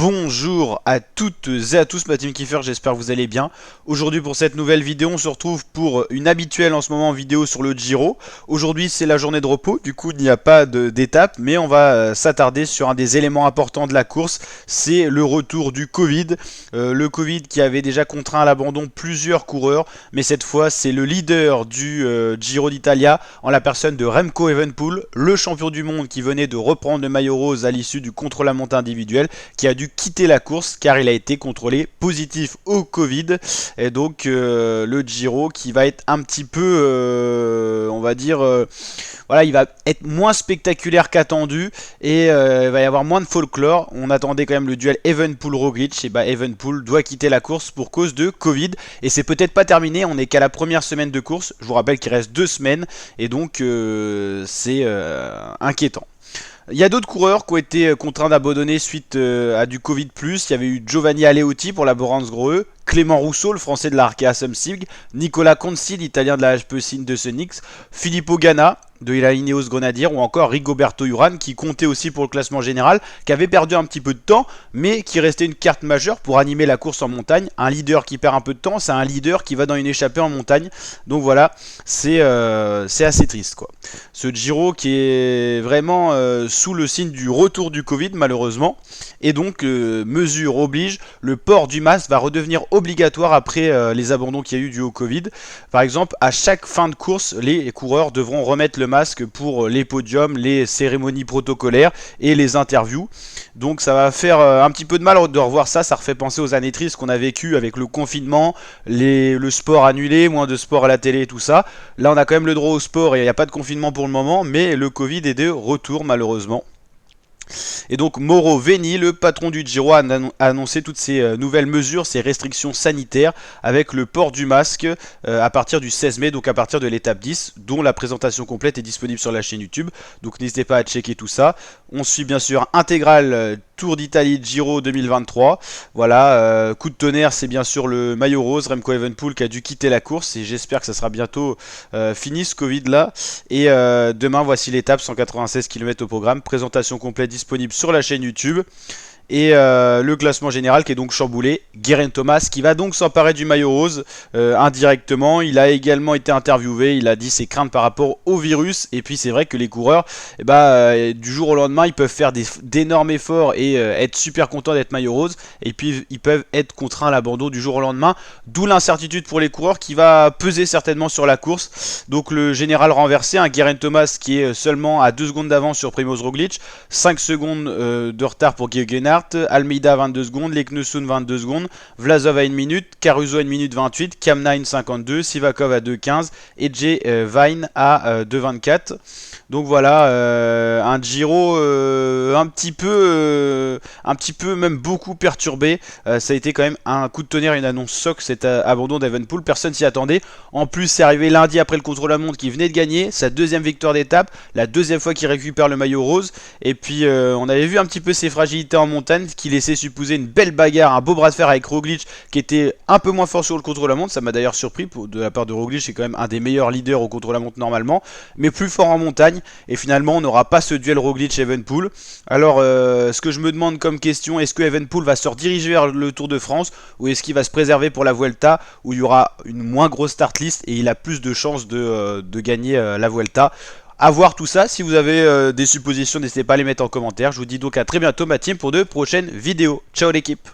Bonjour à toutes et à tous, ma team Kiefer, j'espère que vous allez bien. Aujourd'hui pour cette nouvelle vidéo, on se retrouve pour une habituelle en ce moment vidéo sur le Giro. Aujourd'hui c'est la journée de repos, du coup il n'y a pas d'étape, mais on va s'attarder sur un des éléments importants de la course, c'est le retour du Covid. Le Covid qui avait déjà contraint à l'abandon plusieurs coureurs, mais cette fois c'est le leader du Giro d'Italia, en la personne de Remco Evenepoel, le champion du monde qui venait de reprendre le maillot rose à l'issue du contre-la-montre individuel, qui a dû quitter la course car il a été contrôlé positif au Covid. Et donc le Giro qui va être un petit peu, on va dire, voilà, il va être moins spectaculaire qu'attendu et il va y avoir moins de folklore. On attendait quand même le duel Evenepoel-Roglic, et bah Evenepoel doit quitter la course pour cause de Covid et c'est peut-être pas terminé, on n'est qu'à la première semaine de course. Je vous rappelle qu'il reste 2 semaines et donc c'est inquiétant. Il y a d'autres coureurs qui ont été contraints d'abandonner suite à du Covid+. Il y avait eu Giovanni Aleotti pour la Borans Grohe, Clément Rousseau, le français de la Arkea Samsic, Nicola Conci, l'italien de la HP de Senix, Filippo Ganna de la Ineos Grenadier ou encore Rigoberto Urán qui comptait aussi pour le classement général, qui avait perdu un petit peu de temps mais qui restait une carte majeure pour animer la course en montagne. Un leader qui perd un peu de temps, c'est un leader qui va dans une échappée en montagne. Donc voilà, c'est assez triste quoi. Ce Giro qui est vraiment sous le signe du retour du Covid malheureusement, et donc mesure oblige, le port du masque va redevenir obligatoire après les abandons qu'il y a eu dû au Covid. Par exemple, à chaque fin de course, les coureurs devront remettre le masque pour les podiums, les cérémonies protocolaires et les interviews. Donc ça va faire un petit peu de mal de revoir ça, ça refait penser aux années tristes qu'on a vécues avec le confinement, le sport annulé, moins de sport à la télé et tout ça. Là on a quand même le droit au sport et il n'y a pas de confinement pour le moment, mais le Covid est de retour malheureusement. Et donc Mauro Veni, le patron du Giro, a annoncé toutes ces nouvelles mesures, ces restrictions sanitaires avec le port du masque à partir du 16 mai, donc à partir de l'étape 10, dont la présentation complète est disponible sur la chaîne YouTube. Donc n'hésitez pas à checker tout ça. On suit bien sûr intégral Tour d'Italie Giro 2023. Voilà, coup de tonnerre, c'est bien sûr le maillot rose, Remco Evenepoel qui a dû quitter la course et j'espère que ça sera bientôt fini ce Covid là. Et demain, voici l'étape, 196 km au programme, présentation complète disponible sur la chaîne YouTube. Et le classement général qui est donc chamboulé. Geraint Thomas qui va donc s'emparer du maillot rose indirectement. Il a également été interviewé, il a dit ses craintes par rapport au virus. Et puis c'est vrai que les coureurs, du jour au lendemain, ils peuvent faire d'énormes efforts et être super contents d'être maillot rose. Et puis ils peuvent être contraints à l'abandon du jour au lendemain. D'où l'incertitude pour les coureurs qui va peser certainement sur la course. Donc le général renversé, un Geraint Thomas qui est seulement à 2 secondes d'avance sur Primož Roglic. 5 secondes de retard pour Geoghegan, Almeida 22 secondes, Leknesund 22 secondes, Vlasov à 1 minute, Caruso à 1 minute 28, Kamna 52, Sivakov à 2,15 et Jay Vine à 2,24. Donc voilà, un Giro un petit peu même beaucoup perturbé. Ça a été quand même un coup de tonnerre, une annonce choc cet abandon d'Evenepoel. Personne s'y attendait. En plus, c'est arrivé lundi après le contre-la-montre qu'il venait de gagner, sa deuxième victoire d'étape, la deuxième fois qu'il récupère le maillot rose. Et puis on avait vu un petit peu ses fragilités en montagne qui laissait supposer une belle bagarre, un beau bras de fer avec Roglic qui était un peu moins fort sur le contre-la-montre. Ça m'a d'ailleurs surpris de la part de Roglic, c'est quand même un des meilleurs leaders au contre-la-montre normalement, mais plus fort en montagne. Et finalement on n'aura pas ce duel Roglic-Evenepoel. Alors ce que je me demande comme question, est-ce que Evenepoel va se rediriger vers le Tour de France ou est-ce qu'il va se préserver pour la Vuelta où il y aura une moins grosse start list et il a plus de chances de gagner la Vuelta? À voir tout ça. Si vous avez des suppositions, n'hésitez pas à les mettre en commentaire. Je vous dis donc à très bientôt ma team pour de prochaines vidéos. Ciao l'équipe.